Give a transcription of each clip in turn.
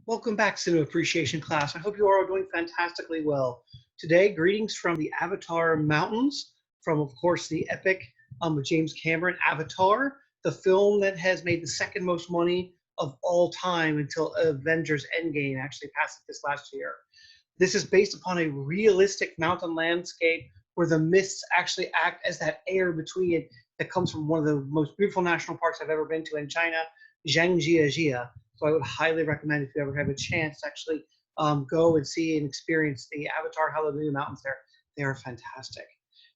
Welcome back, Cinema Appreciation class. I hope you are all doing fantastically well. Today, greetings from the Avatar Mountains, from, of course, the epic of James Cameron, Avatar, the film that has made the second most money of all time until Avengers Endgame actually passed it this last year. This is based upon a realistic mountain landscape where the mists actually act as that air between it that comes from one of the most beautiful national parks I've ever been to in China, Zhangjiajie. So I would highly recommend if you ever have a chance to actually go and see and experience the Avatar Hallelujah Mountains there. They are fantastic.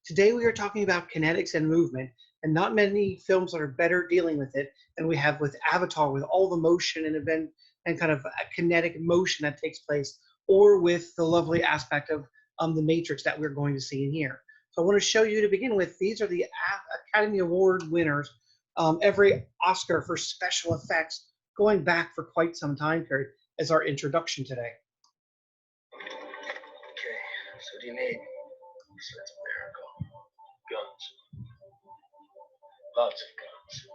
Today we are talking about kinetics and movement, and not many films that are better dealing with it than we have with Avatar, with all the motion and event and kind of a kinetic motion that takes place, or with the lovely aspect of the Matrix that we're going to see in here. So I want to show you to begin with, these are the Academy Award winners, every Oscar for special effects going back for quite some time period as our introduction today. Okay, so what do you need? So that's miracle. Guns. Lots of guns.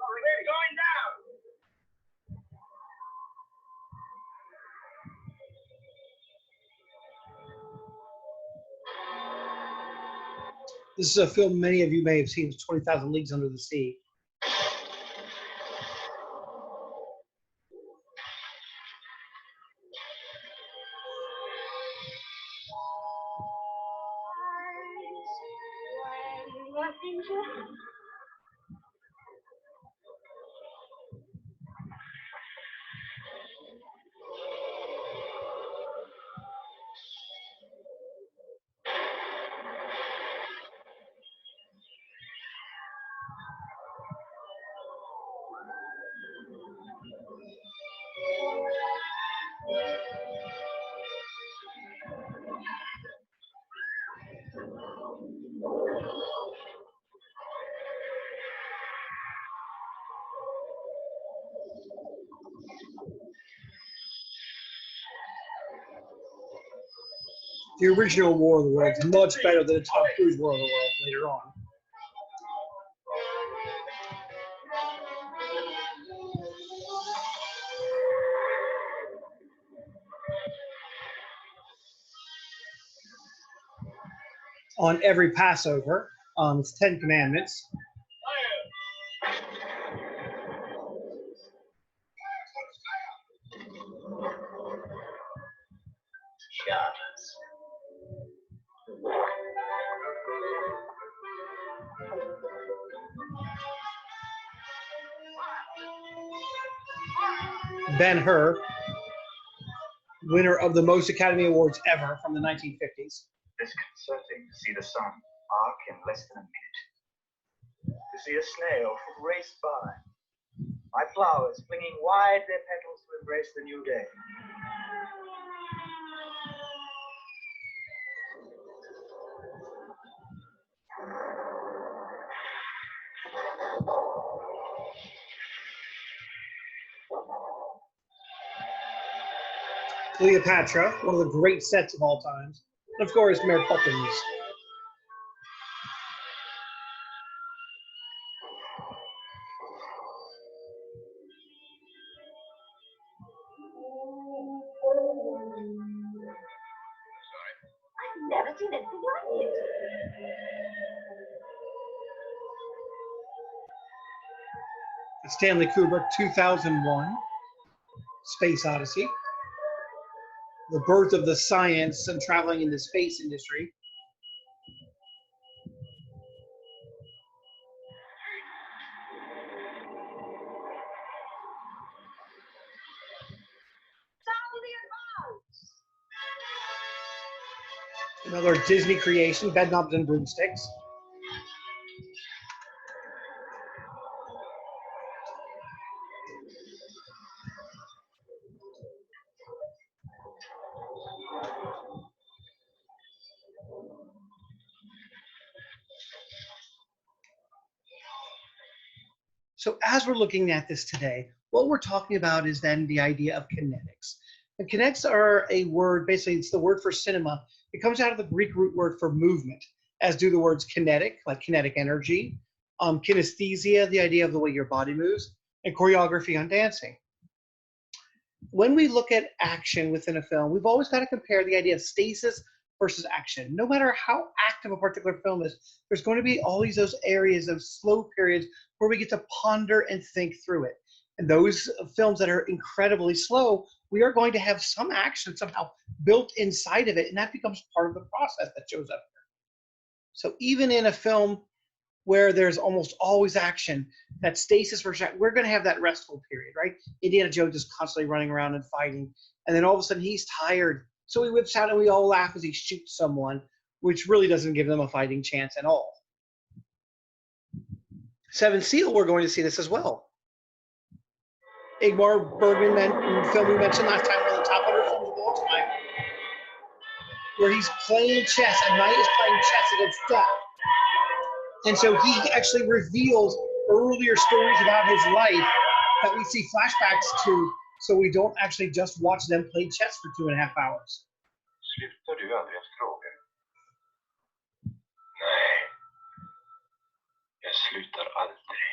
We're going down. This is a film many of you may have seen, 20,000 Leagues Under the Sea. The original War of the Worlds is much better than the Tom Cruise War of the World later on. On every Passover, it's 10 Commandments. Shabbos. Ben-Hur, winner of the most Academy Awards ever from the 1950s. Disconcerting to see the sun arc in less than a minute. To see a snail race by. My flowers flinging wide their petals to embrace the new day. Cleopatra, one of the great sets of all times. And of course, Mary Poppins. I've never seen anything like it. Stanley Kubrick, 2001, Space Odyssey. The birth of the science and traveling in the space industry. Another Disney creation, Bedknobs and Broomsticks. as we're looking at this today, what we're talking about is then the idea of kinetics. And kinetics are a word, basically it's the word for cinema. It comes out of the Greek root word for movement, as do the words kinetic, like kinetic energy, kinesthesia, the idea of the way your body moves, and choreography on dancing. When we look at action within a film, we've always got to compare the idea of stasis versus action. No matter how active a particular film is, there's going to be always those areas of slow periods where we get to ponder and think through it. And those films that are incredibly slow, we are going to have some action somehow built inside of it, and that becomes part of the process that shows up here. So even in a film where there's almost always action, that stasis versus action, we're going to have that restful period, right? Indiana Jones is constantly running around and fighting, and then all of a sudden he's tired, so he whips out and we all laugh as he shoots someone, which really doesn't give them a fighting chance at all. Seven Seal, we're going to see this as well. Ingmar Bergman film we mentioned last time, one of the top 100 films of all time, where he's playing chess, a knight is playing chess against death. And so he actually reveals earlier stories about his life that we see flashbacks to, so we don't actually just watch them play chess for 2.5 hours. Slutar du aldrig att fråga? Nej, jag slutar aldrig.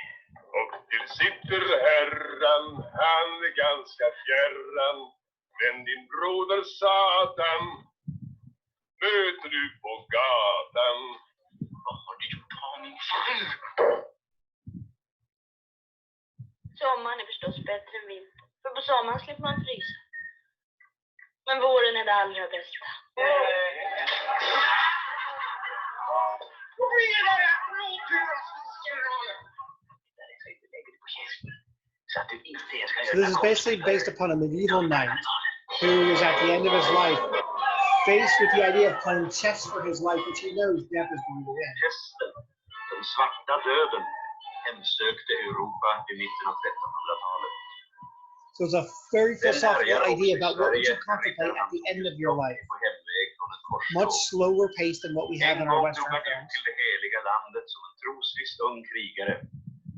Och till sitter herran, han är ganska fjärran, men din broder Satan möter du på gatan. Vad har du gjort honom för? Sommaren är förstås bättre än vintern. För på sommaren slipper man frysa. Men våren är det allra bästa. So this is basically based upon a medieval knight who is at the end of his life faced with the idea of playing chess for his life, which he knows death is going to end. Den svarta döden hemsökte Europa i mitten av 1300-talet. So it's a very philosophical idea about what would you contemplate at the end of your life. Much slower pace than what we have in our Western films. Till det heliga landet som en trosviss ung krigare.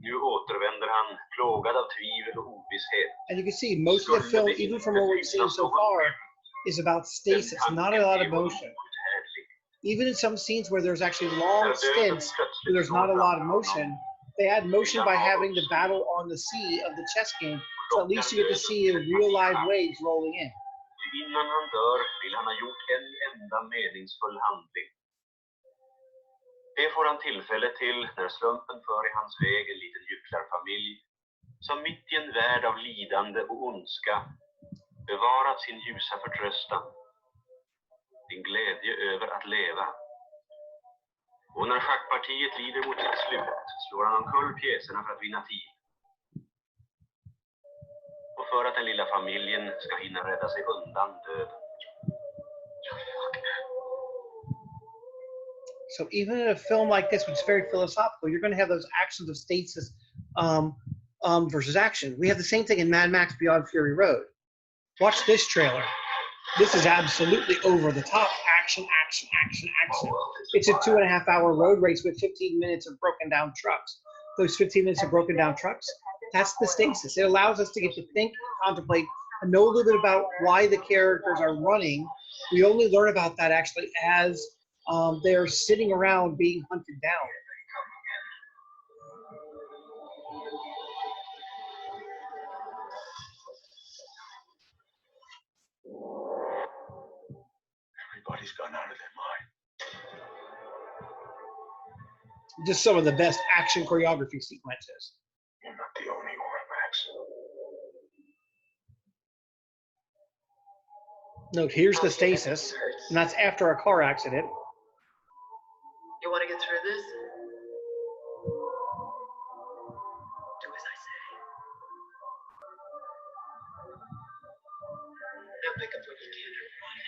Nu återvänder han plågad av tvivel och ovisshet. And you can see most of the film, even from what we've seen so far, is about stasis, not a lot of motion. Even in some scenes where there's actually long stints where there's not a lot of motion, they add motion by having the battle on the sea of the chess game, so at least you get to see the real live waves rolling in. Innan han dör vill han ha gjort en enda meningsfull handling. Det får han tillfälle till när slumpen för i hans väg en liten gycklarfamilj som mitt i en värld av lidande och ondska bevarat sin ljusa förtröstan, sin glädje över att leva. Och när schackpartiet lider mot sitt slut slår han omkull pjäserna för att vinna tid. Och för att den lilla familjen ska hinna rädda sig undan döden. So even in a film like this, which is very philosophical, you're going to have those actions of stasis versus action. We have the same thing in Mad Max Beyond Fury Road. Watch this trailer. This is absolutely over the top. Action, action, action, action. It's a 2.5 hour road race with 15 minutes of broken down trucks. Those 15 minutes of broken down trucks, that's the stasis. It allows us to get to think, contemplate, and know a little bit about why the characters are running. We only learn about that actually as they're sitting around being hunted down. Everybody's gone out of their mind. Just some of the best action choreography sequences. You're not the only one, Max. Note, here's the stasis, and that's after a car accident. You want to get through this? Do as I say. Now pick up what you can, everybody.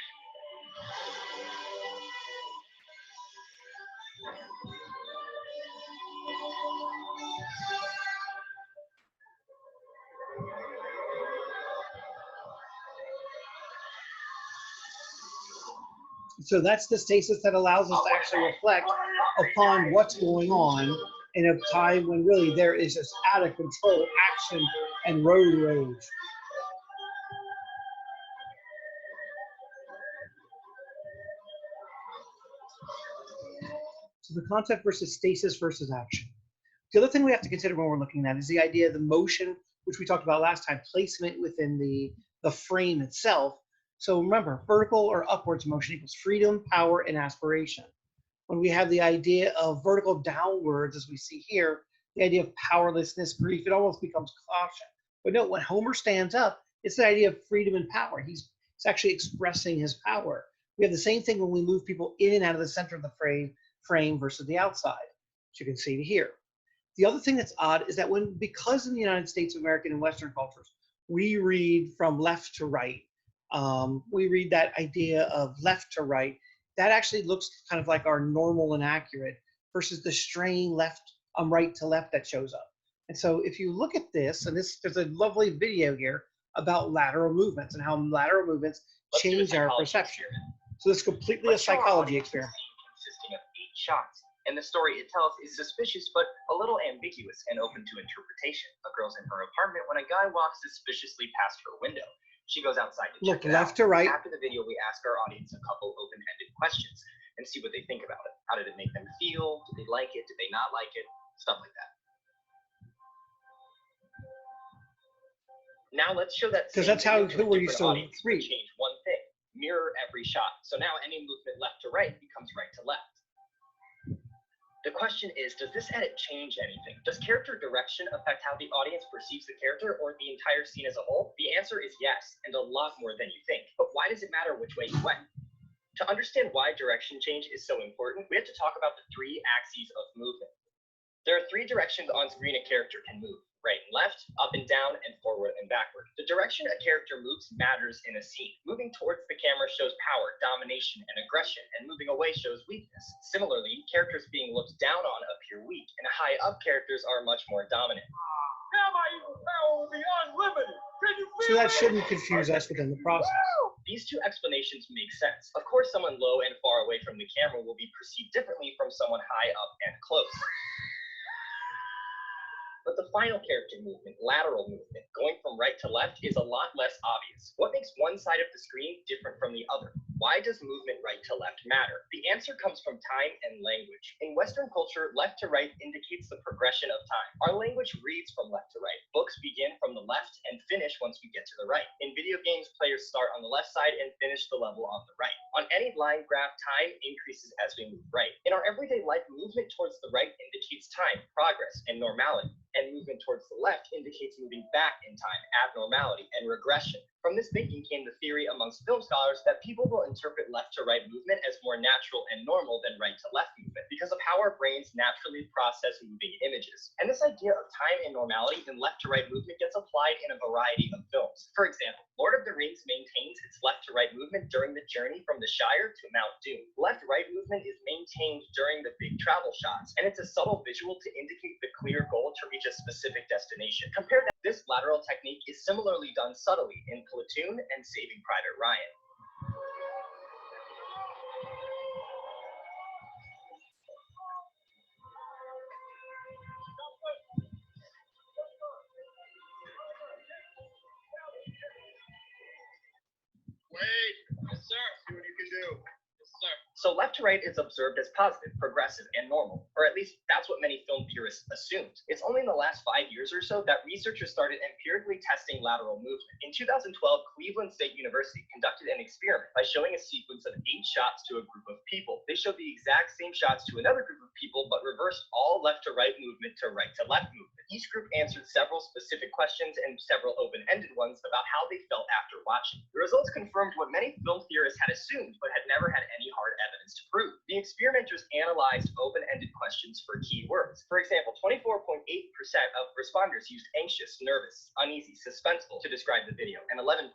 So that's the stasis that allows us to actually reflect upon what's going on in a time when really there is just out of control action and road rage. So the concept versus stasis versus action. The other thing we have to consider when we're looking at is the idea of the motion, which we talked about last time, placement within the frame itself. So remember, vertical or upwards motion equals freedom, power, and aspiration. When we have the idea of vertical downwards, as we see here, the idea of powerlessness, grief, it almost becomes caution. But note, when Homer stands up, it's the idea of freedom and power. He's actually expressing his power. We have the same thing when we move people in and out of the center of the frame versus the outside, as you can see here. The other thing that's odd is that because in the United States of America and Western cultures, we read from left to right. We read that idea of left to right. That actually looks kind of like our normal and accurate versus the strain right to left that shows up. And so if you look at this, and there's a lovely video here about lateral movements and how lateral movements change our perception. So this is completely a psychology experiment. Consisting of 8 shots. And the story it tells is suspicious, but a little ambiguous and open to interpretation. A girl's in her apartment when a guy walks suspiciously past her window. She goes outside to check it out. Left to right. After the video, we ask our audience a couple open-ended questions and see what they think about it. How did it make them feel? Did they like it? Did they not like it? Stuff like that. Now let's show that. Because that's how who were you still read. Change one thing. Mirror every shot. So now any movement left to right becomes right to left. The question is, does this edit change anything? Does character direction affect how the audience perceives the character or the entire scene as a whole? The answer is yes, and a lot more than you think. But why does it matter which way you went? To understand why direction change is so important, we have to talk about the 3 axes of movement. There are 3 directions on screen a character can move: right and left, up and down, and forward and backward. The direction a character moves matters in a scene. Moving towards the camera shows power, domination, and aggression, and moving away shows weakness. Similarly, characters being looked down on appear weak, and high-up characters are much more dominant. So that shouldn't confuse us within the process. These 2 explanations make sense. Of course, someone low and far away from the camera will be perceived differently from someone high up and close. But the final character movement, lateral movement, going from right to left, is a lot less obvious. What makes one side of the screen different from the other? Why does movement right to left matter? The answer comes from time and language. In Western culture, left to right indicates the progression of time. Our language reads from left to right. Books begin from the left and finish once we get to the right. In video games, players start on the left side and finish the level on the right. On any line graph, time increases as we move right. In our everyday life, movement towards the right indicates time, progress, and normality. And movement towards the left indicates moving back in time, abnormality, and regression. From this thinking came the theory amongst film scholars that people will interpret left to right movement as more natural and normal than right to left movement because of how our brains naturally process moving images. And this idea of time and normality in left to right movement gets applied in a variety of films. For example, Lord of the Rings maintains its left to right movement during the journey from the Shire to Mount Doom. Left-right movement is maintained during the big travel shots, and it's a subtle visual to indicate the clear goal to reach a specific destination. Compare that. This lateral technique is similarly done subtly in Platoon and Saving Private Ryan. Wait! Yes, sir. See what you can do. Yes, sir. So left to right is observed as positive, progressive, and normal, or at least that's what many film purists assumed. It's only in the last 5 years or so that researchers started empirically testing lateral movement. In 2012, Cleveland State University conducted an experiment by showing a sequence of 8 shots to a group of people. They showed the exact same shots to another group of people, but reversed all left to right movement to right to left movement. Each group answered several specific questions and several open-ended ones about how they felt after watching. The results confirmed what many film theorists had assumed, but had never had any hard evidence to prove. The experimenters analyzed open-ended questions for key words. For example, 24.8% of responders used anxious, nervous, uneasy, suspenseful to describe the video, and 11.9%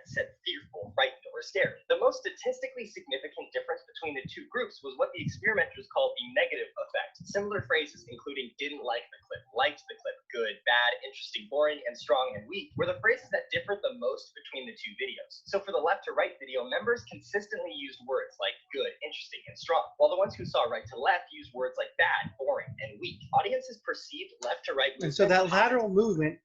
said fearful, frightened, or scared. The most statistically significant difference between the 2 groups was what the experimenters called the negative effect. Similar phrases including didn't like the clip, liked the clip, good, bad, interesting, boring, and strong and weak were the phrases that differed the most between the 2 videos. So for the left to right video, members consistently used words like good, interesting, and strong, while the ones who saw right to left used words like bad, boring, and weak. Audiences perceived left to right And so that lateral movement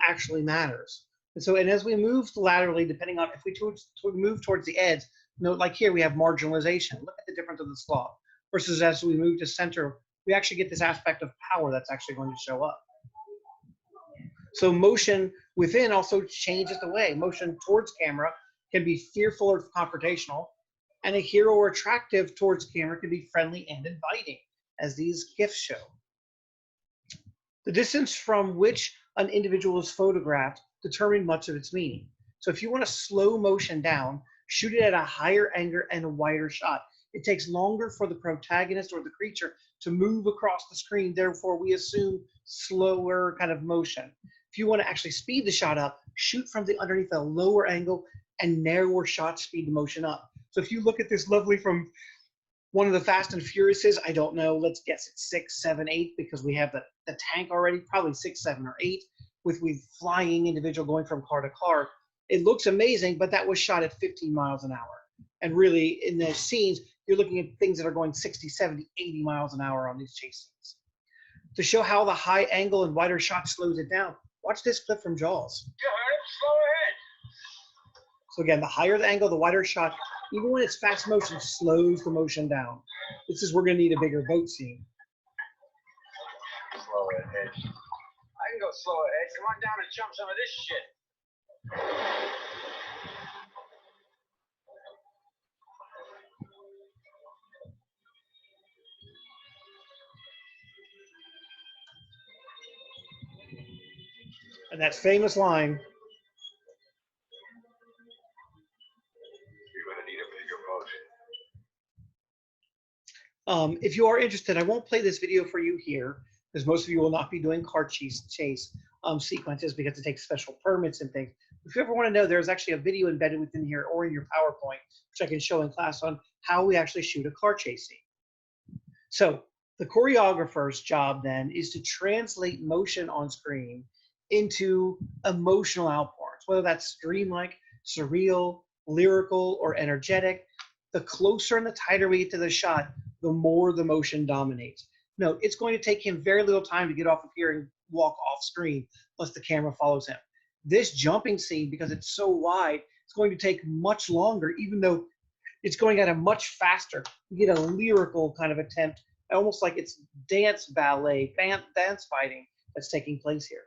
actually matters. And as we move laterally, depending on if we move towards the edge, like here we have marginalization. Look at the difference of the slope. Versus as we move to center, we actually get this aspect of power that's actually going to show up. So motion within also changes the way. Motion towards camera can be fearful or confrontational, and a hero or attractive towards camera can be friendly and inviting, as these GIFs show. The distance from which an individual is photographed determines much of its meaning. So if you want to slow motion down, shoot it at a higher angle and a wider shot. It takes longer for the protagonist or the creature to move across the screen. Therefore, we assume slower kind of motion. If you want to actually speed the shot up, shoot from the underneath a lower angle and narrower shot, speed the motion up. So if you look at this lovely from one of the Fast and Furiouses, I don't know, let's guess it's 6, 7, 8, because we have the tank already, probably 6, 7, or 8, with flying individual going from car to car. It looks amazing, but that was shot at 15 miles an hour. And really, in the scenes, you're looking at things that are going 60, 70, 80 miles an hour on these chase scenes. To show how the high angle and wider shot slows it down, watch this clip from Jaws. Go ahead, slow ahead. So again, the higher the angle, the wider shot, even when it's fast motion, slows the motion down. This is, we're going to need a bigger boat scene. Slow ahead. I can go slow ahead. Come on down and jump some of this shit. And that famous line, You're going to need a bigger boat. if you are interested, I won't play this video for you here, because most of you will not be doing car chase sequences because it takes special permits and things. If you ever want to know, there's actually a video embedded within here or in your PowerPoint, which I can show in class on how we actually shoot a car chase scene. So the choreographer's job then is to translate motion on screen into emotional outpours, whether that's dreamlike, surreal, lyrical, or energetic. The closer and the tighter we get to the shot, the more the motion dominates. No, it's going to take him very little time to get off of here and walk off screen unless the camera follows him. This jumping scene, because it's so wide, it's going to take much longer, even though it's going at a much faster. You get a lyrical kind of attempt, almost like it's dance ballet, dance fighting that's taking place here.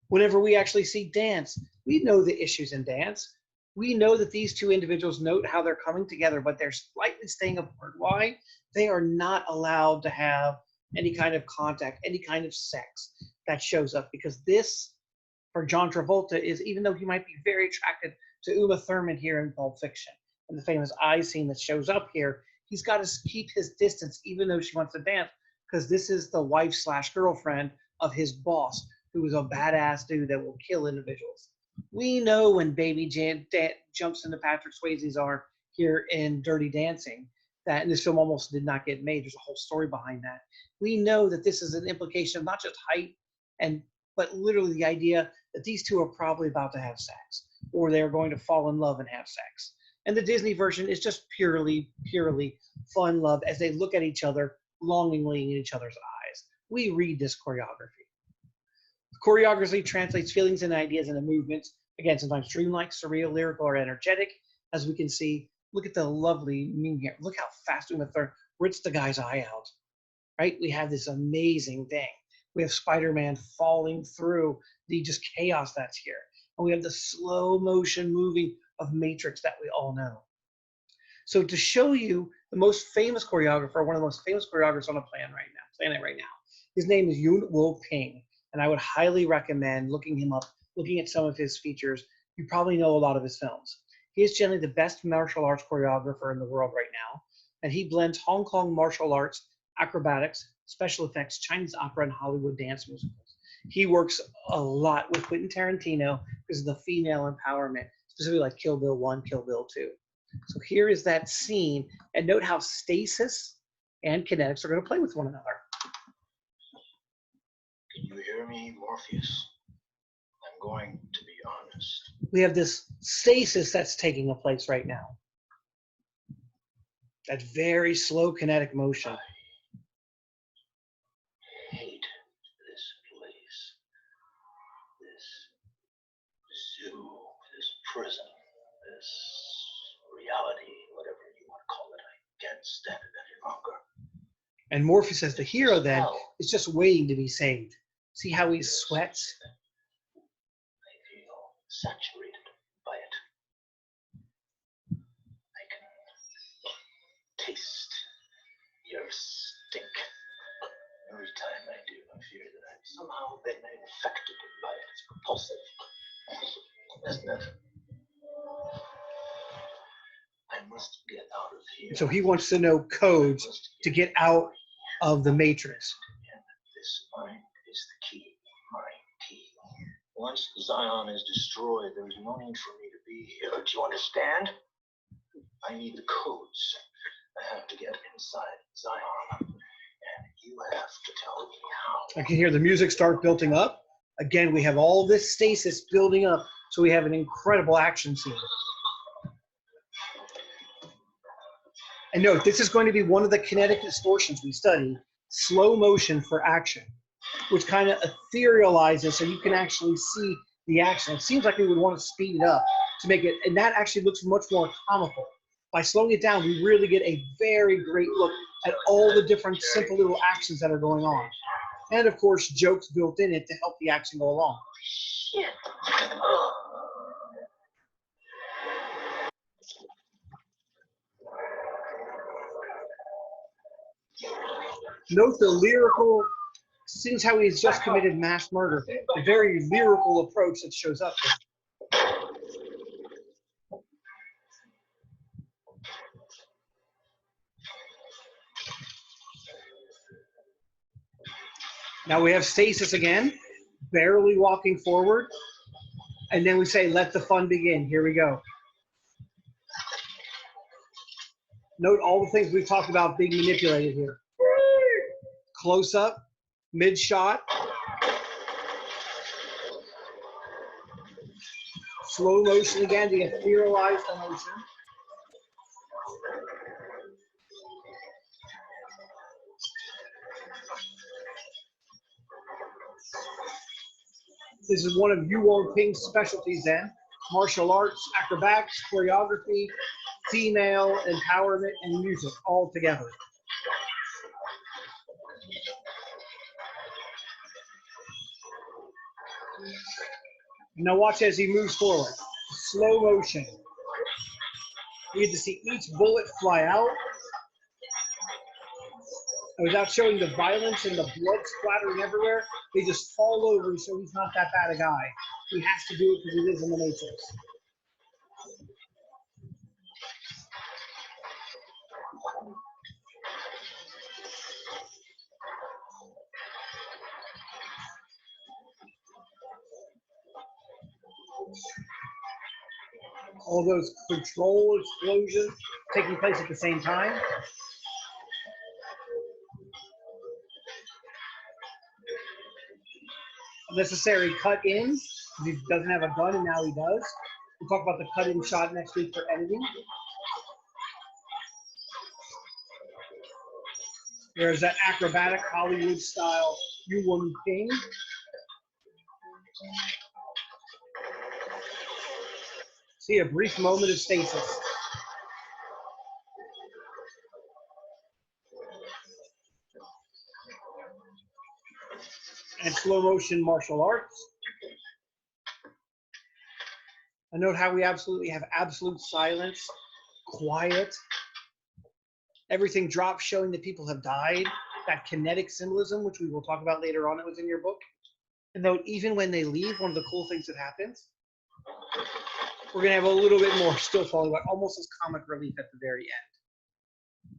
Whenever we actually see dance, we know the issues in dance. We know that these two individuals note how they're coming together, but they're slightly staying apart. Why? They are not allowed to have any kind of contact, any kind of sex that shows up, because this, for John Travolta, is, even though he might be very attracted to Uma Thurman here in Pulp Fiction, and the famous eye scene that shows up here, he's got to keep his distance even though she wants to dance, because this is the wife/girlfriend of his boss, who is a badass dude that will kill individuals. We know when Baby Jan jumps into Patrick Swayze's arm here in Dirty Dancing, that, and this film almost did not get made. There's a whole story behind that. We know that this is an implication of not just height, but literally the idea that these two are probably about to have sex, or they're going to fall in love and have sex. And the Disney version is just purely fun love as they look at each other longingly in each other's eyes. We read this choreography. Choreography translates feelings and ideas into movements. Again, sometimes dreamlike, surreal, lyrical, or energetic. As we can see, look at the lovely meme here. Look how fast Uma Thurman rips the guy's eye out, right? We have this amazing thing. We have Spider-Man falling through the just chaos that's here. And we have the slow motion moving of Matrix that we all know. So to show you the most famous choreographer, one of the most famous choreographers on the planet right now, his name is Yuen Woo-ping. And I would highly recommend looking him up, looking at some of his features. You probably know a lot of his films. He is generally the best martial arts choreographer in the world right now. And he blends Hong Kong martial arts, acrobatics, special effects, Chinese opera, and Hollywood dance musicals. He works a lot with Quentin Tarantino because of the female empowerment, specifically like Kill Bill 1, Kill Bill 2. So here is that scene. And note how stasis and kinetics are going to play with one another. Can you hear me, Morpheus? I'm going to be honest. We have this stasis that's taking place right now. That very slow kinetic motion. I hate this place. This zoo, this prison, this reality, whatever you want to call it. I can't stand it any longer. And Morpheus, as the hero, then is just waiting to be saved. See how he sweats? I feel saturated by it. I can taste your stink. Every time I do, I fear that I've somehow been infected by it. It's repulsive, isn't it? I must get out of here. So he wants to know codes to get out of the Matrix. This mind is the key. My key. Once Zion is destroyed, there is no need for me to be here. Do you understand? I need the codes. I have to get inside Zion. And you have to tell me how. I can hear the music start building up. Again, we have all this stasis building up, so we have an incredible action scene. And note, this is going to be one of the kinetic distortions we study, slow motion for action, which kind of etherealizes so you can actually see the action. It seems like we would want to speed it up to make it, and that actually looks much more comical. By slowing it down, we really get a very great look at all the different simple little actions that are going on. And of course, jokes built in it to help the action go along. Shit. Note the lyrical, since how he's just committed mass murder, the very lyrical approach that shows up. Now we have stasis again, barely walking forward, and then we say, let the fun begin. Here we go. Note all the things we've talked about being manipulated here. Close up, mid shot, slow motion again to etherealize the motion. This is one of Yu Wong Ping's specialties then. Martial arts, acrobatics, choreography, female empowerment, and music all together. Now watch as he moves forward. Slow motion. You get to see each bullet fly out. And without showing the violence and the blood splattering everywhere, they just fall over so he's not that bad a guy. He has to do it because he lives in the Matrix. All those control explosions taking place at the same time. Necessary cut in. He doesn't have a gun and now he does. We'll talk about the cut in shot next week for editing. There's that acrobatic Hollywood style Yu Wong Ping. See a brief moment of stasis. And slow motion martial arts. And note how we absolutely have absolute silence, quiet. Everything drops showing that people have died. That kinetic symbolism, which we will talk about later on, it was in your book. And note, even when they leave, one of the cool things that happens, we're gonna have a little bit more still falling, but almost as comic relief at the very end.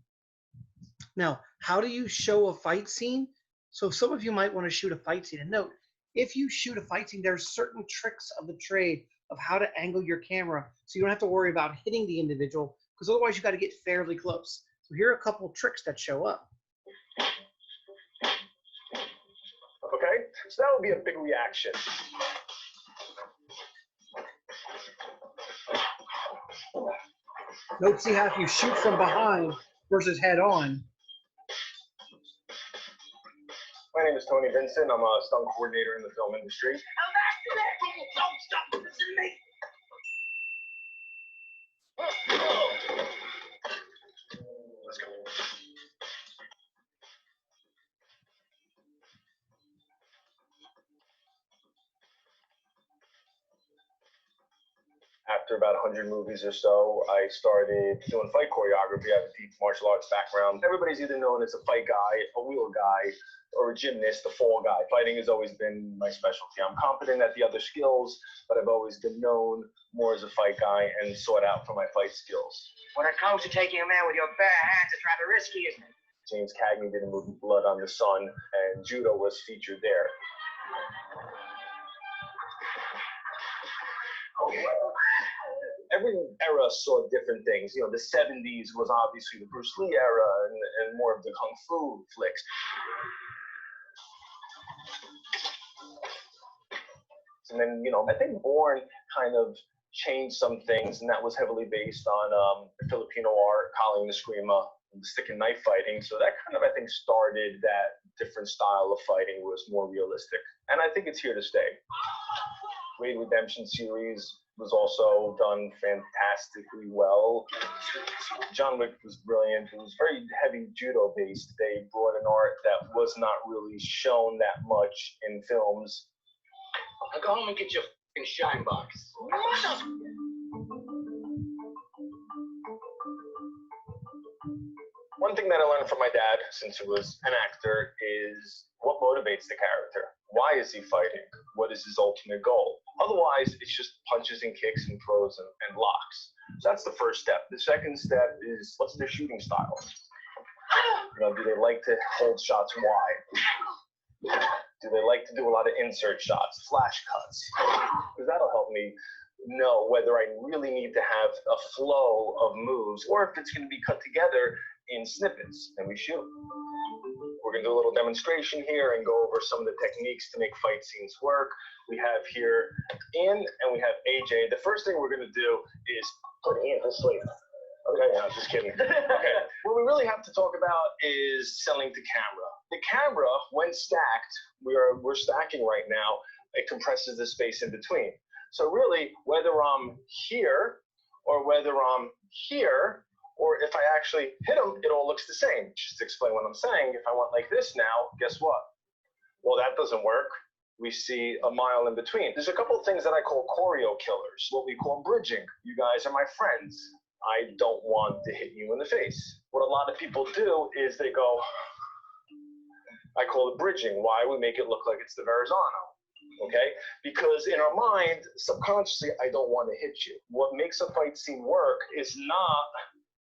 Now, how do you show a fight scene? So some of you might want to shoot a fight scene. And note, if you shoot a fight scene, there's certain tricks of the trade of how to angle your camera so you don't have to worry about hitting the individual, because otherwise you got to get fairly close. So here are a couple tricks that show up. Okay, so that would be a big reaction. Note, see how if you shoot from behind, versus head on. My name is Tony Vincent. I'm a stunt coordinator in the film industry. Don't stop listening to me. Let's go. After about 100 movies or so, I started doing fight choreography. I have a deep martial arts background. Everybody's either known as a fight guy, a wheel guy, or a gymnast, a fall guy. Fighting has always been my specialty. I'm competent at the other skills, but I've always been known more as a fight guy and sought out for my fight skills. When it comes to taking a man with your bare hands, it's rather risky, isn't it? James Cagney did a movie, Blood on the Sun, and judo was featured there. Every era saw different things. You know, the 70s was obviously the Bruce Lee era and more of the Kung Fu flicks. And then, you know, I think Bourne kind of changed some things, and that was heavily based on Filipino art, Kali the Screamer, the stick and knife fighting. So that kind of, I think, started that different style of fighting was more realistic. And I think it's here to stay. Raid Redemption series was also done fantastically well. John Wick was brilliant. It was very heavy judo based. They brought an art that was not really shown that much in films. Now go home and get your f***ing shine box. One thing that I learned from my dad, since he was an actor, is what motivates the character. Why is he fighting? What is his ultimate goal? Otherwise, it's just punches and kicks and throws and blocks. So that's the first step. The second step is, what's their shooting style? You know, do they like to hold shots wide? Do they like to do a lot of insert shots, flash cuts? Because that'll help me know whether I really need to have a flow of moves or if it's going to be cut together in snippets and we shoot. We're going to do a little demonstration here and go over some of the techniques to make fight scenes work. We have here Ian and we have AJ. The first thing we're going to do is put Ian to sleep. Okay, no, just kidding. Okay, what we really have to talk about is selling to camera. The camera, when stacked, we're stacking right now, it compresses the space in between. So really, whether I'm here or whether I'm here, or if I actually hit them, it all looks the same. Just to explain what I'm saying, if I went like this now, guess what? Well, that doesn't work. We see a mile in between. There's a couple of things that I call choreo killers, what we call bridging. You guys are my friends. I don't want to hit you in the face. What a lot of people do is they go, I call it bridging. Why? We make it look like it's the Verrazano. Okay? Because in our mind, subconsciously, I don't want to hit you. What makes a fight scene work is not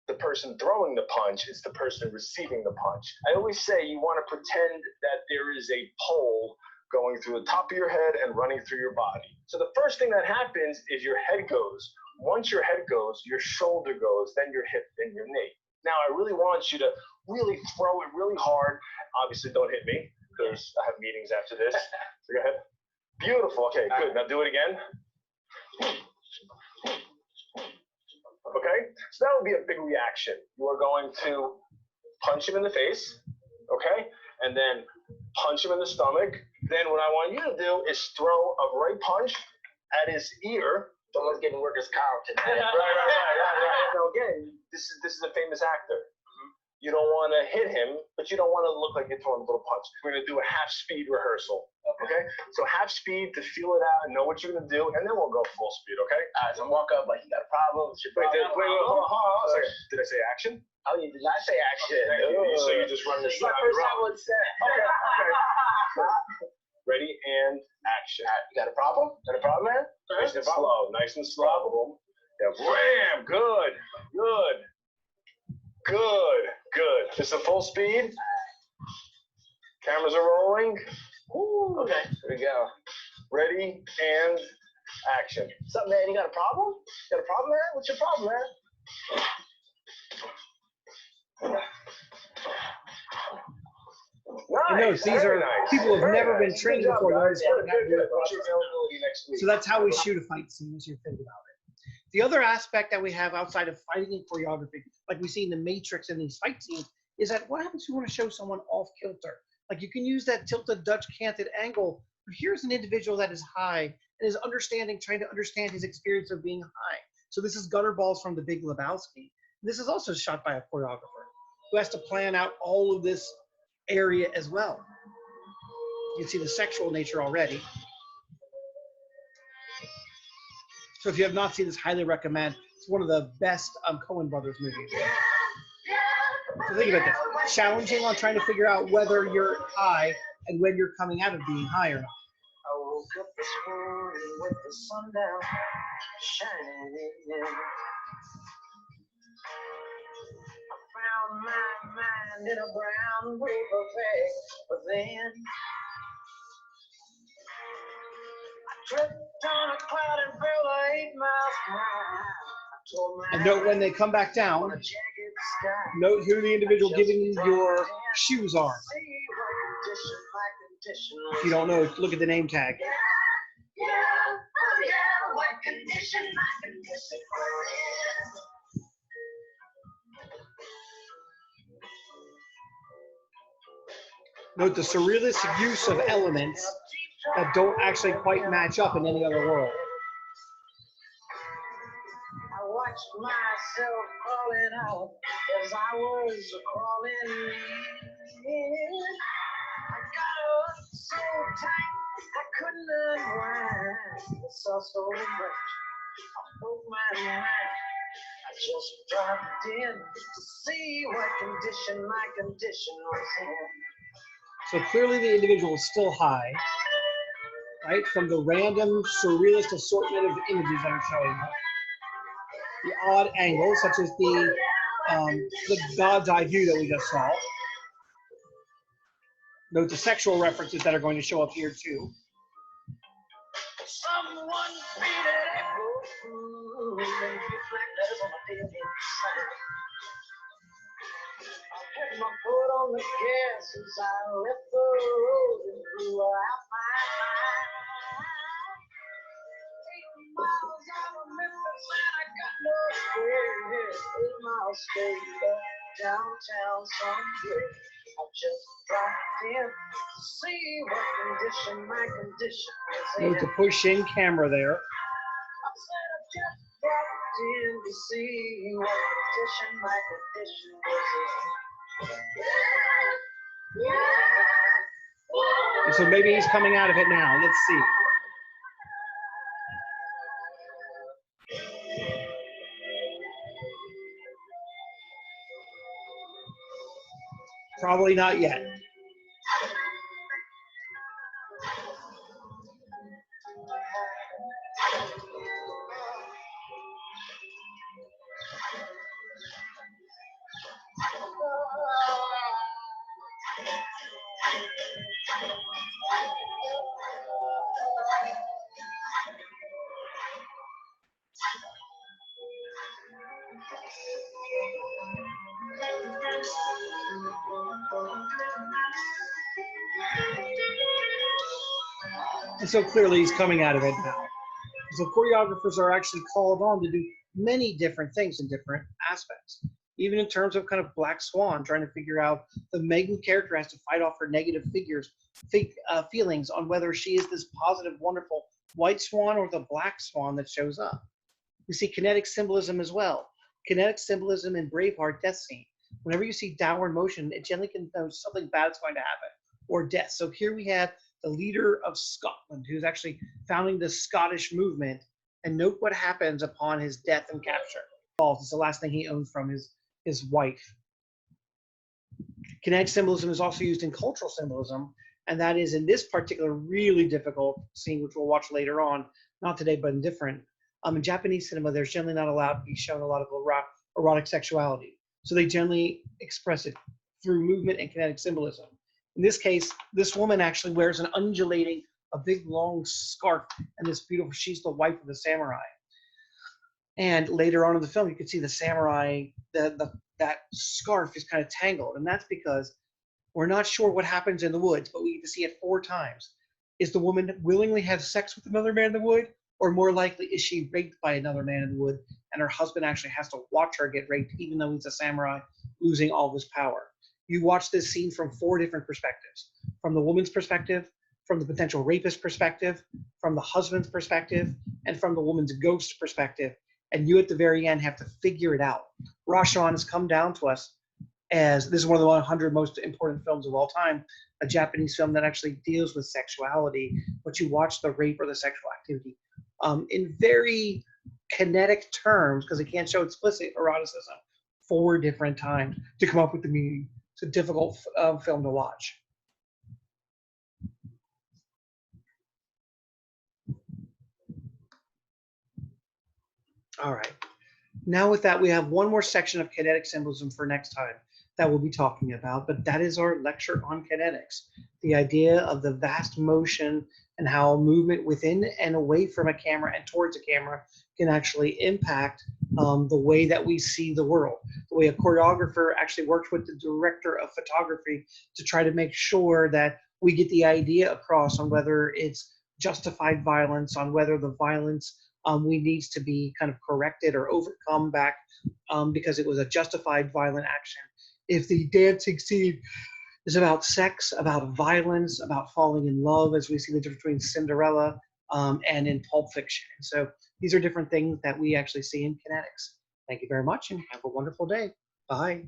the person throwing the punch, it's the person receiving the punch. I always say you want to pretend that there is a pole going through the top of your head and running through your body. So the first thing that happens is your head goes. Once your head goes, your shoulder goes, then your hip, then your knee. Now, I really want you to really throw it really hard. Obviously, don't hit me, because I have meetings after this. So go ahead. Beautiful. Okay, good. Now do it again. Okay, so that would be a big reaction. You are going to punch him in the face, okay, and then punch him in the stomach. Then what I want you to do is throw a right punch at his ear. Someone's getting workers' comp today. Right. Now again, this is a famous actor. You don't want to hit him, but you don't want to look like you're throwing a little punch. We're going to do a half-speed rehearsal, okay? So half speed to feel it out and know what you're going to do, and then we'll go full speed, okay? All right, so walk up like you got a problem. Wait, hold on a second. Did I say action? Oh, you did not say action. So you just run this It's my first time on set. Okay. Ready and action. You got a problem? Got a problem, man? Nice and slow. Nice and slow. Yeah, wham! Good. Just a full speed. Cameras are rolling. Woo. Okay, here we go. Ready and action. What's up, man? You got a problem? Got a problem, man? What's your problem, man? Nice. And notice these Very are nice. people who've Very never been nice. trained Good job, before. guys. They're just Good. What's your availability next week? So that's how we shoot a fight scene, as you think about it. The other aspect that we have outside of fighting and choreography, like we see in the Matrix in these fight scenes, is that what happens if you want to show someone off kilter? Like you can use that tilted Dutch canted angle, but here's an individual that is high and is trying to understand his experience of being high. So this is Gutter Balls from The Big Lebowski. This is also shot by a choreographer who has to plan out all of this area as well. You can see the sexual nature already. So if you have not seen this, highly recommend. It's one of the best Coen Brothers movies. So think about this. Challenging on trying to figure out whether you're high and when you're coming out of being high or not. I woke up this morning with the sun down, shining in. I found my mind in a brown paper bag, but then I tripped on a cloud and fell 8 miles per hour. And note when they come back down, note who the individual giving you your shoes are. If you don't know, look at the name tag. Note the surrealist use of elements that don't actually quite match up in any other world. I watched myself crawling out as I was crawling in. I got up so tight I couldn't unwind. I saw so much, I broke my mind. I just dropped in to see what condition my condition was in. So clearly the individual is still high, right? From the random surrealist assortment of images that are showing up. The odd angles, such as the God's eye view that we just saw. Note the sexual references that are going to show up here too. Someone beat it up. Black letters on my daily sign. I kept my foot on the gas as I left the road and blew out my mind. 8 miles out of Memphis and I got no scared. 8 miles straight up downtown somewhere. I just dropped in to see what condition my condition was in. Note the push-in camera there. I said I just dropped in to see what condition my condition was in. And so maybe he's coming out of it now. Let's see. Probably not yet. And so clearly he's coming out of it now. So choreographers are actually called on to do many different things in different aspects. Even in terms of kind of Black Swan, trying to figure out the Megan character has to fight off her negative feelings on whether she is this positive, wonderful white swan or the black swan that shows up. We see kinetic symbolism as well. Kinetic symbolism in Braveheart death scene. Whenever you see downward motion, it generally can know something bad is going to happen, or death. So here we have the leader of Scotland, who's actually founding the Scottish movement, and note what happens upon his death and capture. It's the last thing he owns from his wife. Kinetic symbolism is also used in cultural symbolism, and that is in this particular really difficult scene, which we'll watch later on, not today, but in different. In Japanese cinema, there's generally not allowed to be shown a lot of erotic sexuality. So they generally express it through movement and kinetic symbolism. In this case, this woman actually wears an undulating, a big long scarf, and this beautiful, she's the wife of the samurai. And later on in the film, you can see the samurai, that scarf is kind of tangled. And that's because we're not sure what happens in the woods, but we get to see it 4 times. Is the woman willingly have sex with another man in the wood, Or more likely, is she raped by another man in the wood and her husband actually has to watch her get raped even though he's a samurai, losing all of his power? You watch this scene from 4 different perspectives. From the woman's perspective, from the potential rapist perspective, from the husband's perspective, and from the woman's ghost perspective. And you at the very end have to figure it out. Rashomon has come down to us as this is one of the 100 most important films of all time, a Japanese film that actually deals with sexuality, but you watch the rape or the sexual activity in very kinetic terms, because it can't show explicit eroticism 4 different times to come up with the meaning. It's a difficult film to watch. All right. Now with that, we have one more section of kinetic symbolism for next time that we'll be talking about, but that is our lecture on kinetics, the idea of the vast motion and how movement within and away from a camera and towards a camera can actually impact the way that we see the world. The way a choreographer actually works with the director of photography to try to make sure that we get the idea across on whether it's justified violence, on whether the violence we needs to be kind of corrected or overcome back because it was a justified violent action. If the dancing scene is about sex, about violence, about falling in love, as we see the difference between Cinderella and in Pulp Fiction. So these are different things that we actually see in kinetics. Thank you very much and have a wonderful day. Bye.